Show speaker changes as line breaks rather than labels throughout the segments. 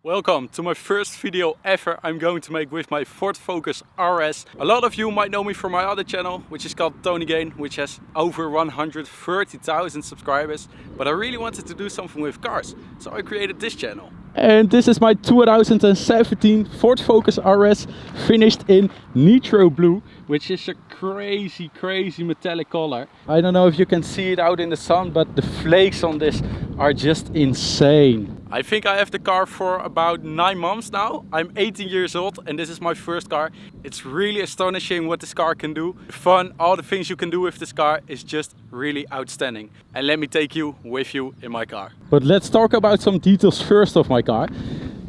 Welcome to my first video ever I'm going to make with my Ford Focus RS. A lot of you might know me from my other channel, which is called CarToni, which has over 130,000 subscribers. But I really wanted to do something with cars, so I created this channel. And this is my 2017 Ford Focus RS, finished in Nitrous Blue, which is a crazy metallic color. I don't know if you can see it out in the sun, but the flakes on this are just insane. I think I have the car for about 9 months now. I'm 18 years old and this is my first car. It's really astonishing what this car can do. The fun, all the things you can do with this car is just really outstanding. And let me take you with you in my car. But let's talk about some details first of my car.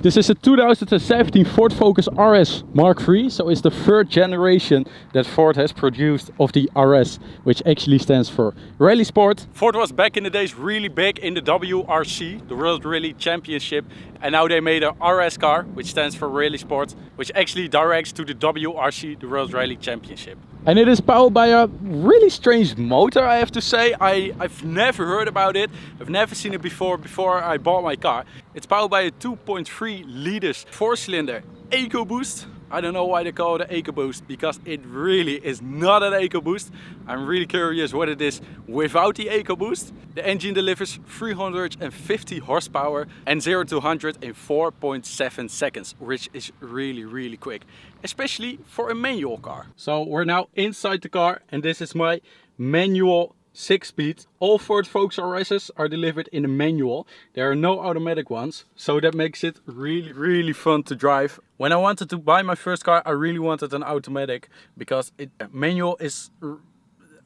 This is a 2017 Ford Focus RS Mark III, so it's the third generation that Ford has produced of the RS, which actually stands for Rally Sport. Ford was back in the days really big in the WRC, the World Rally Championship, and now they made a RS car, which stands for Rally Sport, which actually directs to the WRC, the World Rally Championship. And it is powered by a really strange motor, I have to say. I've never heard about it. I've never seen it before I bought my car. It's powered by a 2.3 liters 4-cylinder EcoBoost. I don't know why they call it an EcoBoost, because it really is not an EcoBoost. I'm really curious what it is without the EcoBoost. The engine delivers 350 horsepower and 0 to 100 in 4.7 seconds, which is really quick, especially for a manual car. So we're now inside the car and this is my manual 6-speed. All Ford Focus RS's are delivered in a manual. There are no automatic ones, so that makes it really fun to drive. When I wanted to buy my first car, I really wanted an automatic, because manual is...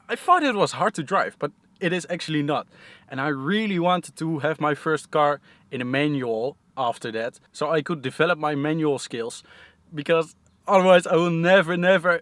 I thought it was hard to drive, but it is actually not. And I really wanted to have my first car in a manual after that, so I could develop my manual skills, because otherwise I will never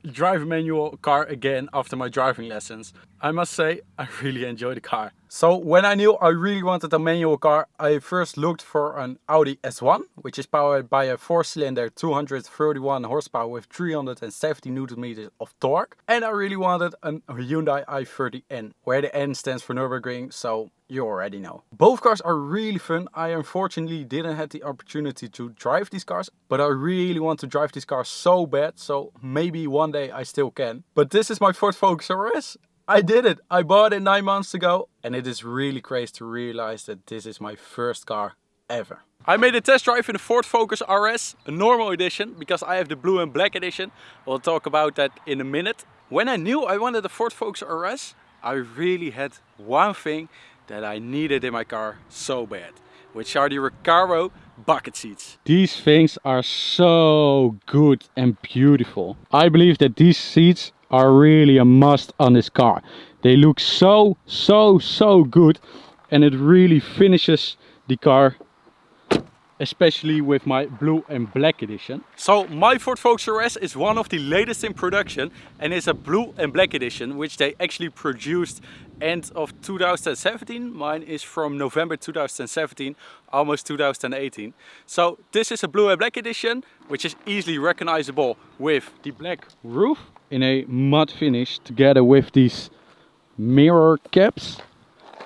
drive a manual car again after my driving lessons. I must say, I really enjoy the car. So when I knew I really wanted a manual car, I first looked for an Audi S1, which is powered by a 4-cylinder 231 horsepower with 370 Newton meters of torque. And I really wanted a Hyundai i30N, where the N stands for Nürburgring, so you already know. Both cars are really fun. I unfortunately didn't have the opportunity to drive these cars, but I really want to drive these cars so bad, so maybe one day I still can. But this is my Ford Focus RS. I did it! I bought it 9 months ago and it is really crazy to realize that this is my first car ever. I made a test drive in the Ford Focus RS, a normal edition, because I have the blue and black edition. We'll talk about that in a minute. When I knew I wanted a Ford Focus RS, I really had one thing that I needed in my car so bad, which are the Recaro bucket seats. These things are so good and beautiful. I believe that these seats are really a must on this car. They look so good, and it really finishes the car, especially with my blue and black edition. So my Ford Focus RS is one of the latest in production and is a blue and black edition, which they actually produced end of 2017. Mine is from November 2017, almost 2018. So this is a blue and black edition, which is easily recognizable with the black roof in a matte finish, together with these mirror caps,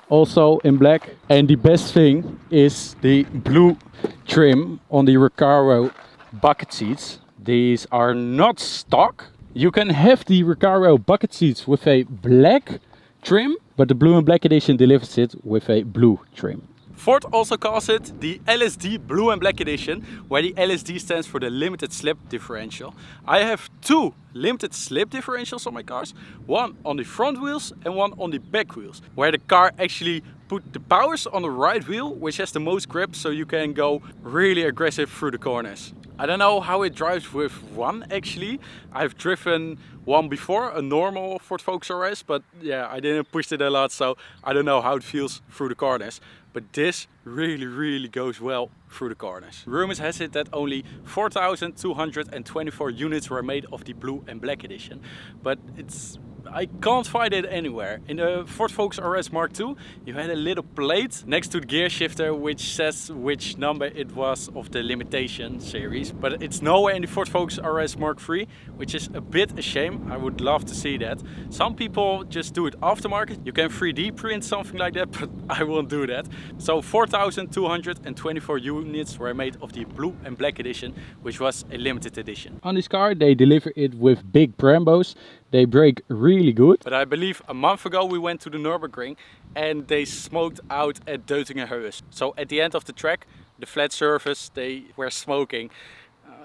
also in black. And the best thing is the blue trim on the Recaro bucket seats. These are not stock. You can have the Recaro bucket seats with a black trim, but the blue and black edition delivers it with a blue trim. Ford also calls it the LSD Blue and Black Edition, where the LSD stands for the limited slip differential. I have 2 limited slip differentials on my cars, one on the front wheels and one on the back wheels, where the car actually put the powers on the right wheel, which has the most grip, so you can go really aggressive through the corners. I don't know how it drives with one actually. I've driven one before, a normal Ford Focus RS, but yeah, I didn't push it a lot, so I don't know how it feels through the corners. But this really goes well through the corners. Rumors has it that only 4,224 units were made of the blue and black edition, but it's I can't find it anywhere. In the Ford Focus RS Mark II, you had a little plate next to the gear shifter which says which number it was of the limitation series. But it's nowhere in the Ford Focus RS Mark III, which is a bit a shame. I would love to see that. Some people just do it aftermarket. You can 3D print something like that, but I won't do that. So 4,224 units were made of the blue and black edition, which was a limited edition. On this car, they deliver it with big Brembos. They brake really good. But I believe a month ago we went to the Nürburgring and they smoked out at Deutingenheusen. So at the end of the track, the flat surface, they were smoking.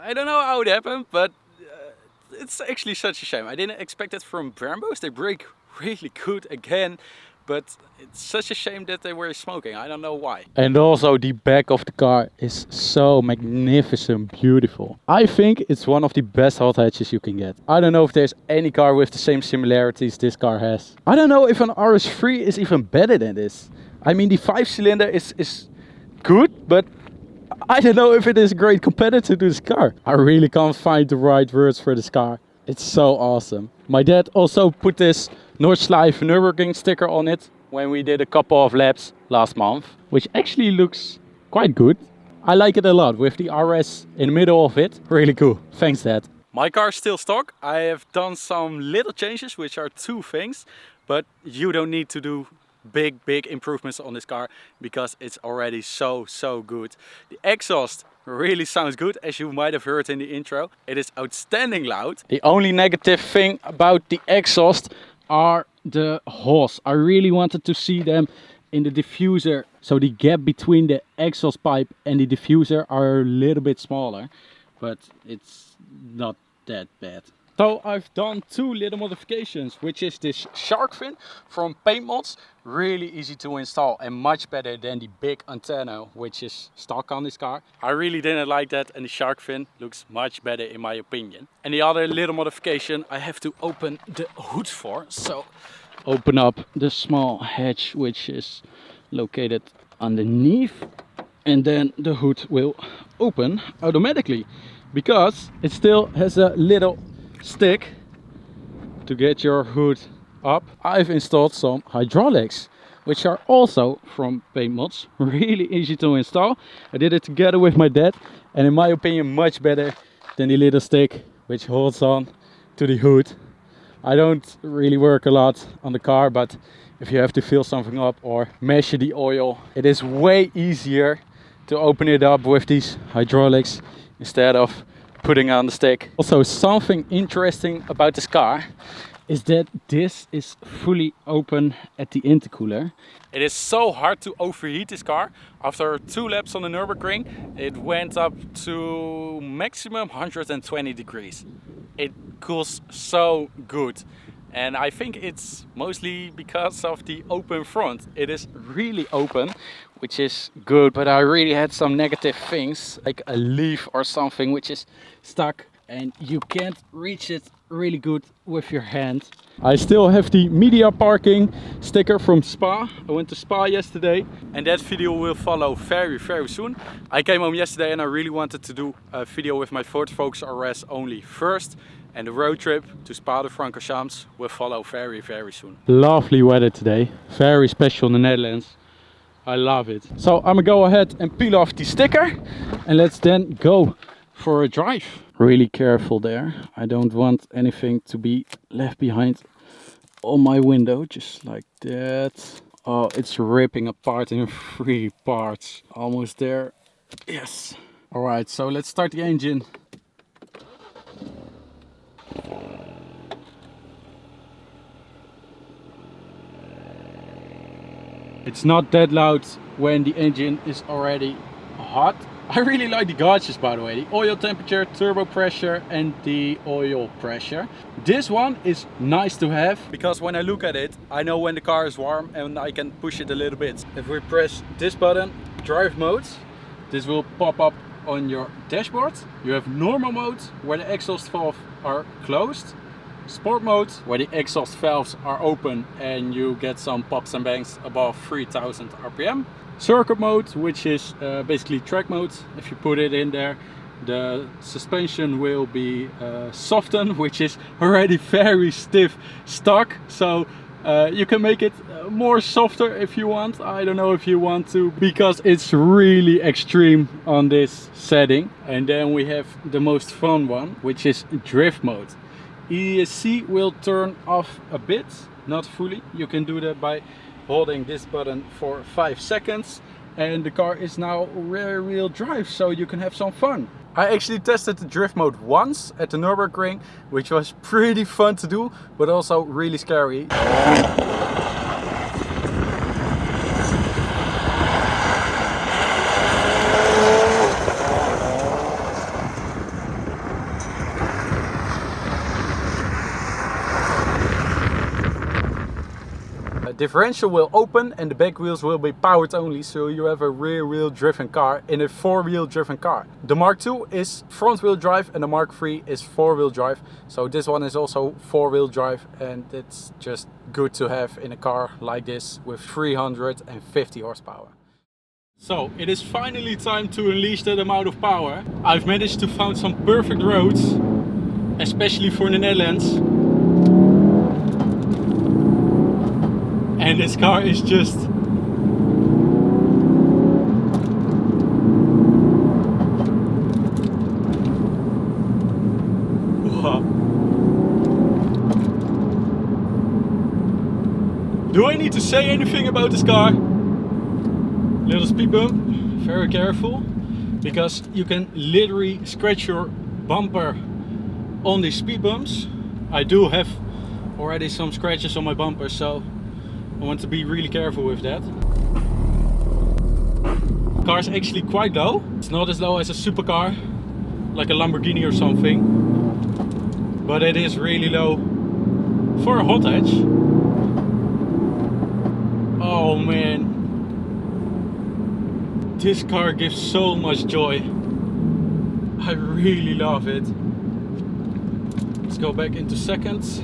I don't know how it happened, but it's actually such a shame. I didn't expect it from Brembos. They brake really good again. But it's such a shame that they were smoking. I don't know why. And also the back of the car is so magnificent, beautiful. I think it's one of the best hot hatches you can get. I don't know if there's any car with the same similarities this car has. I don't know if an RS3 is even better than this. I mean, the 5-cylinder is good, but I don't know if it is a great competitor to this car. I really can't find the right words for this car. It's so awesome. My dad also put this Nordschleife Nürburgring sticker on it when we did a couple of laps last month, which actually looks quite good. I like it a lot with the RS in the middle of it. Really cool. Thanks, Dad. My car is still stock. I have done some little changes, which are 2 things, but you don't need to do big improvements on this car because it's already so good. The exhaust really sounds good, as you might have heard in the intro. It is outstanding loud. The only negative thing about the exhaust are the holes. I really wanted to see them in the diffuser, so the gap between the exhaust pipe and the diffuser are a little bit smaller, but it's not that bad. So I've done 2 little modifications, which is this shark fin from Paint Mods. Really easy to install and much better than the big antenna which is stock on this car. I really didn't like that, and the shark fin looks much better in my opinion. And the other little modification I have to open the hood for. So open up the small hatch which is located underneath, and then the hood will open automatically because it still has a little stick to get your hood up. I've installed some hydraulics which are also from Paint Mods. Really easy to install. I did it together with my dad, and in my opinion much better than the little stick which holds on to the hood. I don't really work a lot on the car, but if you have to fill something up or measure the oil, it is way easier to open it up with these hydraulics instead of putting on the stick. Also, something interesting about this car is that this is fully open at the intercooler. It is so hard to overheat this car. After 2 laps on the Nürburgring, it went up to maximum 120 degrees. It cools so good. And I think it's mostly because of the open front. It is really open, which is good, but I really had some negative things, like a leaf or something which is stuck and you can't reach it really good with your hand. I still have the media parking sticker from Spa. I went to Spa yesterday and that video will follow very soon. I came home yesterday and I really wanted to do a video with my Ford Focus RS only first. And the road trip to Spa-de-Francorchamps will follow very soon. Lovely weather today, very special in the Netherlands. I love it. So I'm gonna go ahead and peel off the sticker and let's then go for a drive. Really careful there. I don't want anything to be left behind on my window, just like that. Oh, it's ripping apart in 3 parts. Almost there. Yes. All right, so let's start the engine. It's not that loud when the engine is already hot. I really like the gauges, by the way. The oil temperature, turbo pressure and the oil pressure. This one is nice to have because when I look at it, I know when the car is warm and I can push it a little bit. If we press this button, drive mode, this will pop up on your dashboard. You have normal mode where the exhaust valves are closed. Sport mode where the exhaust valves are open and you get some pops and bangs above 3000 RPM. Circuit mode, which is basically track mode. If you put it in there, the suspension will be softened, which is already very stiff stock, so you can make it more softer if you want. I don't know if you want to, because it's really extreme on this setting. And then we have the most fun one, which is drift mode. ESC will turn off a bit, not fully. You can do that by holding this button for 5 seconds, and the car is now rear-wheel drive, so you can have some fun. I actually tested the drift mode once at the Nürburgring, which was pretty fun to do, but also really scary. Differential will open and the back wheels will be powered only, so you have a rear wheel driven car in a 4-wheel driven car. The Mark II is front wheel drive and the Mark III is 4-wheel drive, so this one is also 4-wheel drive, and it's just good to have in a car like this with 350 horsepower. So it is finally time to unleash that amount of power. I've managed to find some perfect roads, especially for the Netherlands. And this car is just wow. Do I need to say anything about this car? Little speed bump, very careful, because you can literally scratch your bumper on these speed bumps. I do have already some scratches on my bumper, so I want to be really careful with that. The car is actually quite low. It's not as low as a supercar, like a Lamborghini or something, but it is really low for a hot hatch. Oh man, this car gives so much joy. I really love it. Let's go back into seconds.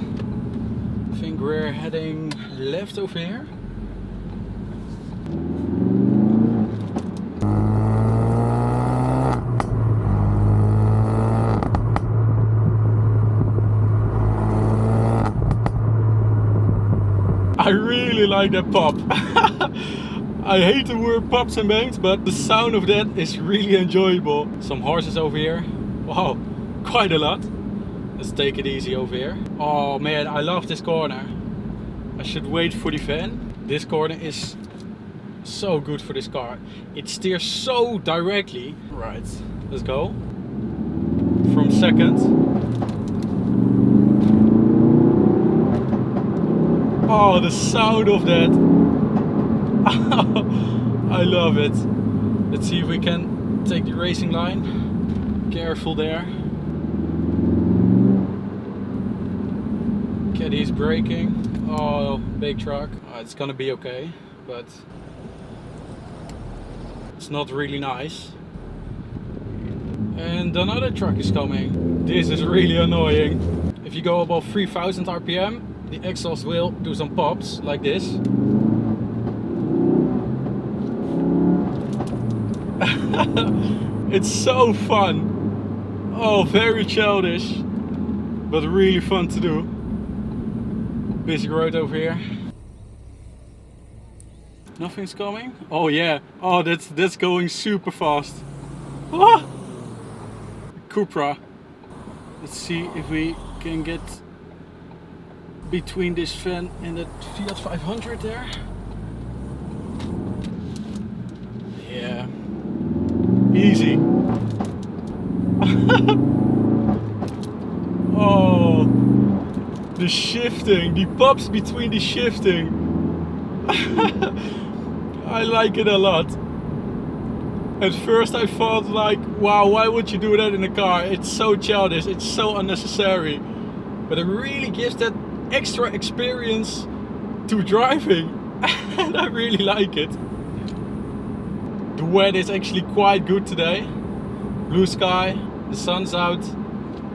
I think we're heading left over here. I really like that pop. I hate the word pops and bangs, but the sound of that is really enjoyable. Some horses over here. Wow, quite a lot. Let's take it easy over here. Oh man, I love this corner. I should wait for the fan. This corner is so good for this car. It steers so directly. Right, let's go. From second. Oh, the sound of that. I love it. Let's see if we can take the racing line. Careful there. Caddy's braking. Oh, big truck. It's gonna be okay, but it's not really nice. And another truck is coming. This is really annoying. If you go above 3000 RPM, the exhaust will do some pops like this. It's so fun. Oh, very childish, but really fun to do. Busy road over here. Nothing's coming. Oh yeah. Oh, that's going super fast. Ah! Cupra. Let's see if we can get between this van and the Fiat 500 there. Yeah. Easy. Oh, the shifting, the pops between the shifting. I like it a lot. At first I thought like, wow, why would you do that in a car? It's so childish, it's so unnecessary. But it really gives that extra experience to driving. And I really like it. The weather is actually quite good today. Blue sky, the sun's out,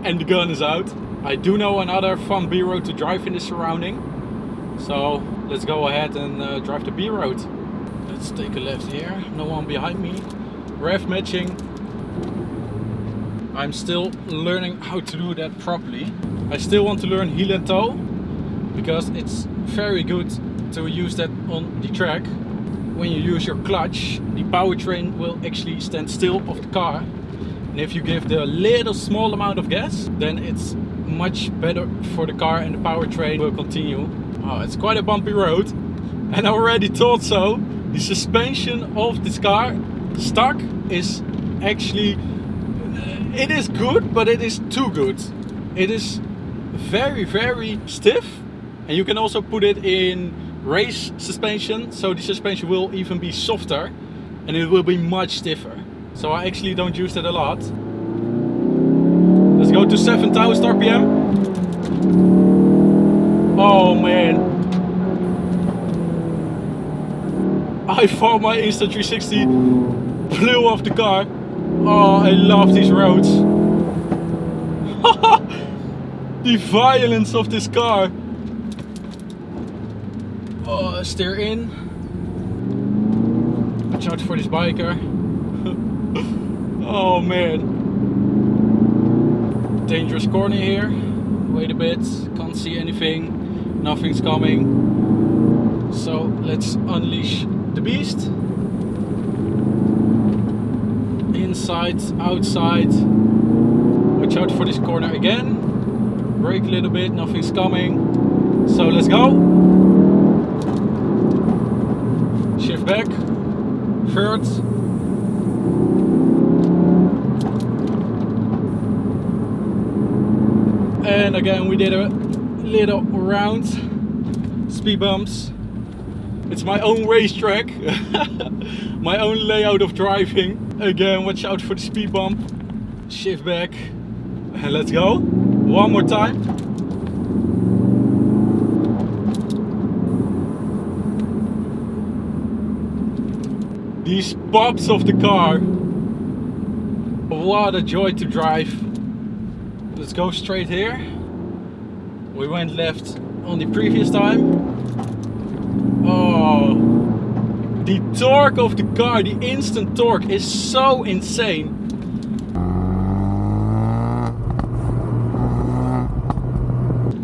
and the gun is out. I do know another fun B road to drive in this surrounding. So let's go ahead and drive the B road. Let's take a left here. No one behind me. Rev matching. I'm still learning how to do that properly. I still want to learn heel and toe, because it's very good to use that on the track. When you use your clutch, the powertrain will actually stand still of the car. And if you give the little small amount of gas, then it's much better for the car and the powertrain will continue. Oh, it's quite a bumpy road. And I already thought so. The suspension of this car stock is actually, it is good, but it is too good. It is very, very stiff. And you can also put it in race suspension, so the suspension will even be softer and it will be much stiffer. So I actually don't use that a lot. Let's go to 7,000 RPM. Oh man. I thought my Insta360 blew off the car. Oh, I love these roads. The violence of this car. Oh, steer in. Watch out for this biker. Oh man. Dangerous corner here. Wait a bit. Can't see anything. Nothing's coming. So let's unleash the beast. Inside, outside. Watch out for this corner again. Brake a little bit. Nothing's coming. So let's go. Shift back, third, and again we did a little round, speed bumps. It's my own racetrack, my own layout of driving. Again, watch out for the speed bump, shift back, and let's go, one more time. These pops of the car, what a joy to drive. Let's go straight here. We went left on the previous time. Oh, the torque of the car, the instant torque is so insane.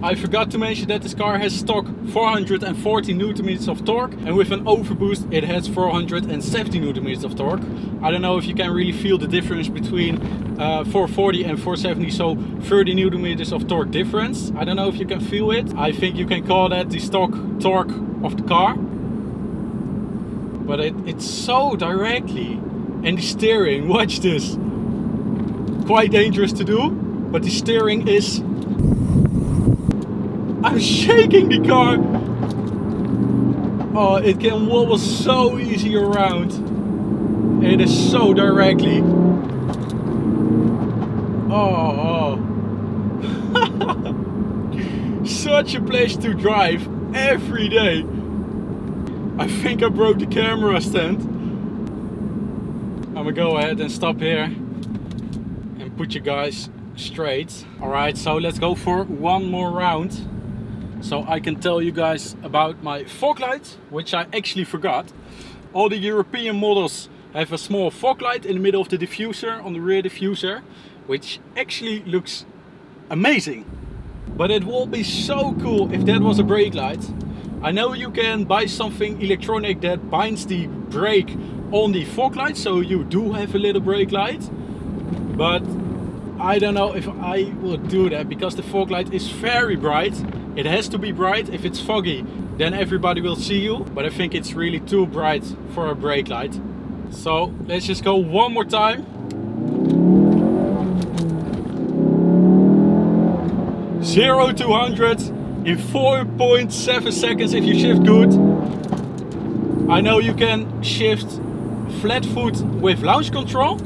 I forgot to mention that this car has stock 440 Nm of torque, and with an overboost it has 470 Nm of torque. I don't know if you can really feel the difference between 440 and 470, so 30 Nm of torque difference. I don't know if you can feel it. I think you can call that the stock torque of the car. But it's so directly. And the steering, watch this. Quite dangerous to do, but the steering is... I'm shaking the car. Oh, it can wobble so easy around. It is so directly. Oh. Such a place to drive every day. I think I broke the camera stand. I'm gonna go ahead and stop here and put you guys straight. Alright, so let's go for one more round. So I can tell you guys about my fog light, which I actually forgot. All the European models have a small fog light in the middle of the diffuser, on the rear diffuser, which actually looks amazing. But it will be so cool if that was a brake light. I know you can buy something electronic that binds the brake on the fog light, so you do have a little brake light. But I don't know if I will do that, because the fog light is very bright. It has to be bright. If it's foggy, then everybody will see you. But I think it's really too bright for a brake light. So let's just go one more time. 0 to 100 in 4.7 seconds if you shift good. I know you can shift flat foot with launch control,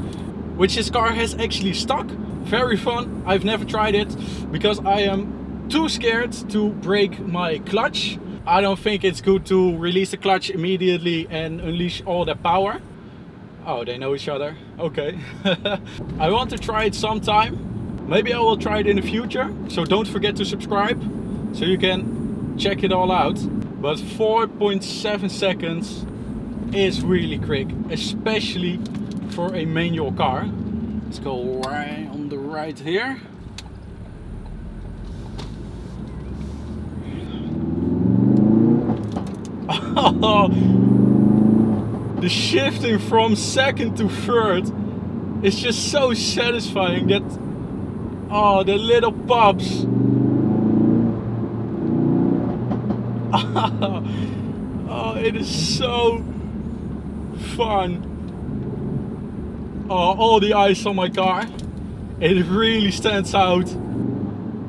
which this car has actually stock. Very fun. I've never tried it because I am too scared to break my clutch. I don't think it's good to release the clutch immediately and unleash all the power. Oh, they know each other. Okay. I want to try it sometime. Maybe I will try it in the future. So don't forget to subscribe so you can check it all out. But 4.7 seconds is really quick, especially for a manual car. Let's go right on the right here. The shifting from second to third is just so satisfying. That, oh, the little pops. Oh, it is so fun. Oh, all the eyes on my car. It really stands out.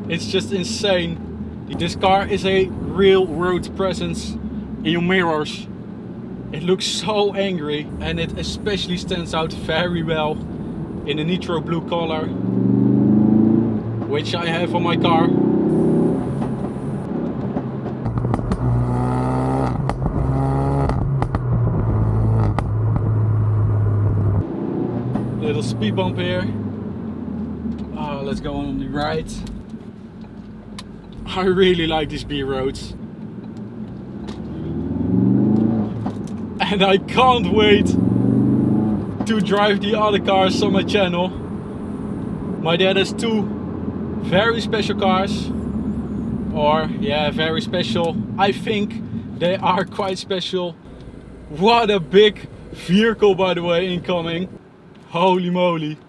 It's just insane. This car is a real road presence in your mirrors. It looks so angry, and it especially stands out very well in the Nitrous Blue color, which I have on my car. Little speed bump here. Let's go on the right. I really like these B roads. And I can't wait to drive the other cars on my channel. My dad has two very special cars. Or, yeah, very special. I think they are quite special. What a big vehicle, by the way, incoming. Holy moly.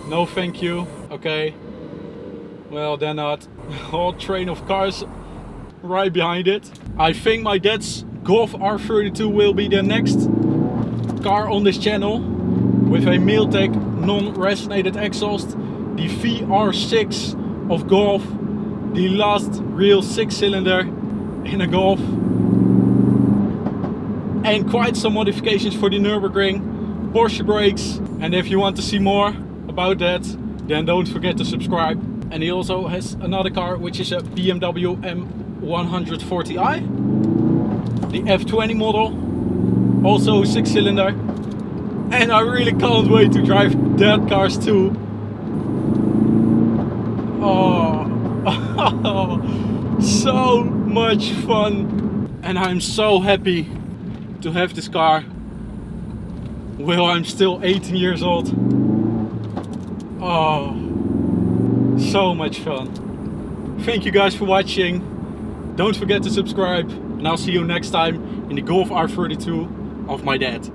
No thank you. Okay. Well, then not. Whole train of cars right behind it. I think my dad's Golf R32 will be the next car on this channel, with a Mailtech non-resonated exhaust, the VR6 of Golf, the last real 6-cylinder in a Golf, and quite some modifications for the Nürburgring, Porsche brakes. And if you want to see more about that, then don't forget to subscribe. And he also has another car, which is a BMW M140i. The F20 model, also 6-cylinder, and I really can't wait to drive that cars too. Oh, so much fun, and I'm so happy to have this car while I'm still 18 years old. Oh, so much fun. Thank you guys for watching. Don't forget to subscribe. And I'll see you next time in the Golf R32 of my dad.